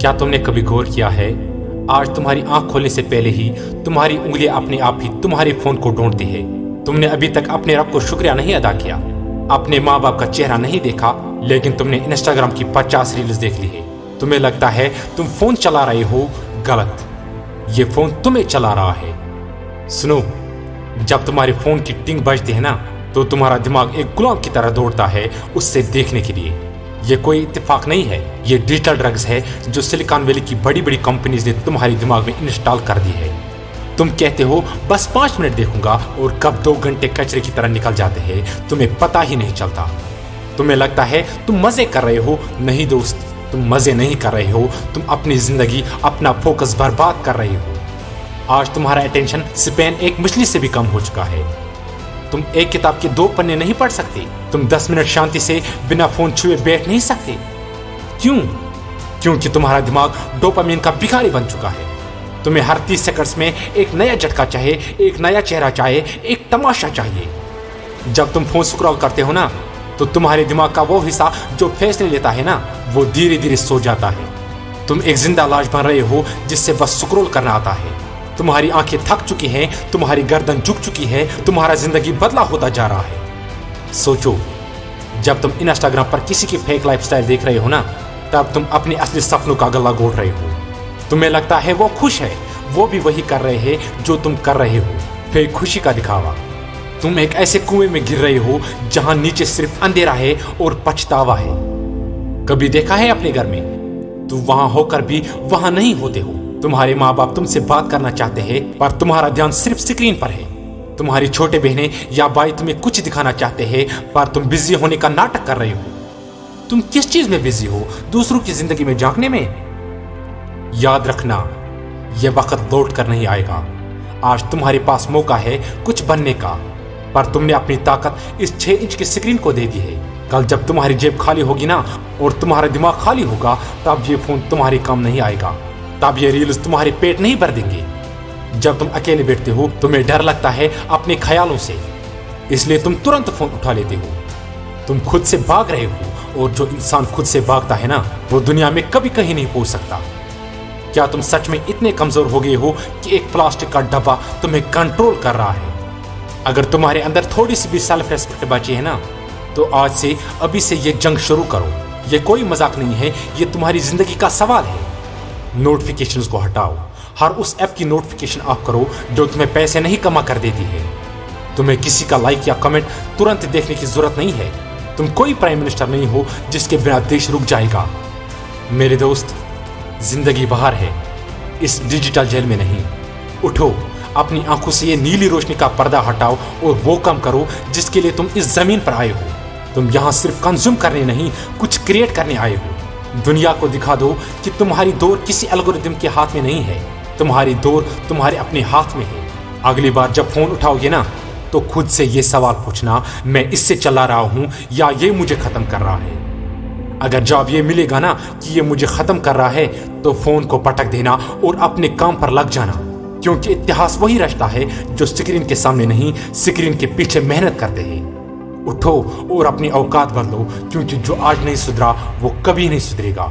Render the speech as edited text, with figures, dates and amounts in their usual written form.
क्या तुमने कभी गौर किया है, आज तुम्हारी आंख खोलने से पहले ही तुम्हारी उंगलियां अपने आप ही तुम्हारे फोन को ढूंढती है। तुमने अभी तक अपने रब को शुक्रिया नहीं अदा किया, अपने माँ बाप का चेहरा नहीं देखा, लेकिन तुमने इंस्टाग्राम की 50 रील्स देख ली है। तुम्हें लगता है तुम फोन चला रहे हो, गलत, ये फोन तुम्हें चला रहा है। सुनो, जब तुम्हारे फोन की टिंग बजती है ना, तो तुम्हारा दिमाग एक गुलाम की तरह दौड़ता है उससे देखने के लिए। ये कोई इत्तेफाक नहीं है, ये डिजिटल ड्रग्स है जो सिलिकॉन वैली की बड़ी बड़ी कंपनीज ने तुम्हारे दिमाग में इंस्टॉल कर दी है। तुम कहते हो बस 5 मिनट देखूंगा और कब 2 घंटे कचरे की तरह निकल जाते हैं तुम्हें पता ही नहीं चलता। तुम्हें लगता है तुम मजे कर रहे हो, नहीं दोस्त, तुम मजे नहीं कर रहे हो, तुम अपनी जिंदगी, अपना फोकस बर्बाद कर रहे हो। आज तुम्हारा अटेंशन स्पैन एक मछली से भी कम हो चुका है। तुम एक किताब के 2 पन्ने नहीं पढ़ सकते, तुम 10 मिनट शांति से बिना फोन छुए बैठ नहीं सकते। क्यों? क्योंकि तुम्हारा दिमाग डोपामिन का भिखारी बन चुका है। तुम्हें हर 30 सेकंड्स में एक नया झटका चाहिए, एक नया चेहरा चाहिए, एक तमाशा चाहिए। जब तुम फोन स्क्रॉल करते हो ना, तो तुम्हारे दिमाग का वो हिस्सा जो फैसले लेता है ना, वो धीरे धीरे सो जाता है। तुम एक जिंदा लाश बन रहे हो जिससे बस स्क्रॉल करना आता है। तुम्हारी आंखें थक चुकी हैं, तुम्हारी गर्दन झुक चुकी है, तुम्हारा जिंदगी बदला होता जा रहा है। सोचो, जब तुम इंस्टाग्राम पर किसी की फेक लाइफस्टाइल देख रहे हो ना, तब तुम अपने असली सपनों का गला घोट रहे हो। तुम्हें लगता है वो खुश है, वो भी वही कर रहे हैं जो तुम कर रहे हो, फेक खुशी का दिखावा। तुम एक ऐसे कुएं में गिर रहे हो जहां नीचे सिर्फ अंधेरा है और पछतावा है। कभी देखा है अपने घर में, तुम वहां होकर भी वहां नहीं होते हो। तुम्हारे माँ बाप तुमसे बात करना चाहते हैं, पर तुम्हारा ध्यान सिर्फ स्क्रीन पर है। तुम्हारी छोटे बहनें या भाई तुम्हें कुछ दिखाना चाहते हैं, पर तुम बिजी होने का नाटक कर रहे हो। तुम किस चीज में बिजी हो? दूसरों की जिंदगी में झांकने में? याद रखना, यह वक्त लौट कर नहीं आएगा। आज तुम्हारे पास मौका है कुछ बनने का, पर तुमने अपनी ताकत इस 6 इंच की स्क्रीन को दे दी है। कल जब तुम्हारी जेब खाली होगी ना, और तुम्हारा दिमाग खाली होगा, तब ये फोन तुम्हारे काम नहीं आएगा, तब ये रील्स तुम्हारे पेट नहीं भर देंगे। जब तुम अकेले बैठते हो, तुम्हें डर लगता है अपने ख्यालों से, इसलिए तुम तुरंत फोन उठा लेते हो। तुम खुद से भाग रहे हो, और जो इंसान खुद से भागता है ना, वो दुनिया में कभी कहीं नहीं पहुंच सकता। क्या तुम सच में इतने कमजोर हो गए हो कि एक प्लास्टिक का डब्बा तुम्हें कंट्रोल कर रहा है? अगर तुम्हारे अंदर थोड़ी सी भी सेल्फ रिस्पेक्ट बची है ना, तो आज से, अभी से ये जंग शुरू करो। ये कोई मजाक नहीं है, ये तुम्हारी जिंदगी का सवाल है। नोटिफिकेशंस को हटाओ, हर उस ऐप की नोटिफिकेशन ऑफ करो जो तुम्हें पैसे नहीं कमा कर देती है। तुम्हें किसी का लाइक या कमेंट तुरंत देखने की जरूरत नहीं है। तुम कोई प्राइम मिनिस्टर नहीं हो जिसके बिना देश रुक जाएगा। मेरे दोस्त, जिंदगी बाहर है, इस डिजिटल जेल में नहीं। उठो, अपनी आंखों से ये नीली रोशनी का पर्दा हटाओ और वो काम करो जिसके लिए तुम इस जमीन पर आए हो। तुम यहाँ सिर्फ कंज्यूम करने नहीं, कुछ क्रिएट करने आए हो। दुनिया को दिखा दो कि तुम्हारी दौर किसी एल्गोरिदम के हाथ में नहीं है, तुम्हारी दौर तुम्हारे अपने हाथ में है। अगली बार जब फोन उठाओगे ना, तो खुद से ये सवाल पूछना, मैं इससे चला रहा हूं या ये मुझे खत्म कर रहा है? अगर जवाब ये मिलेगा ना कि ये मुझे खत्म कर रहा है, तो फोन को पटक देना और अपने काम पर लग जाना, क्योंकि इतिहास वही रचता है जो स्क्रीन के सामने नहीं, स्क्रीन के पीछे मेहनत करते हैं। उठो और अपनी औकात बदलो, क्योंकि जो आज नहीं सुधरा वो कभी नहीं सुधरेगा।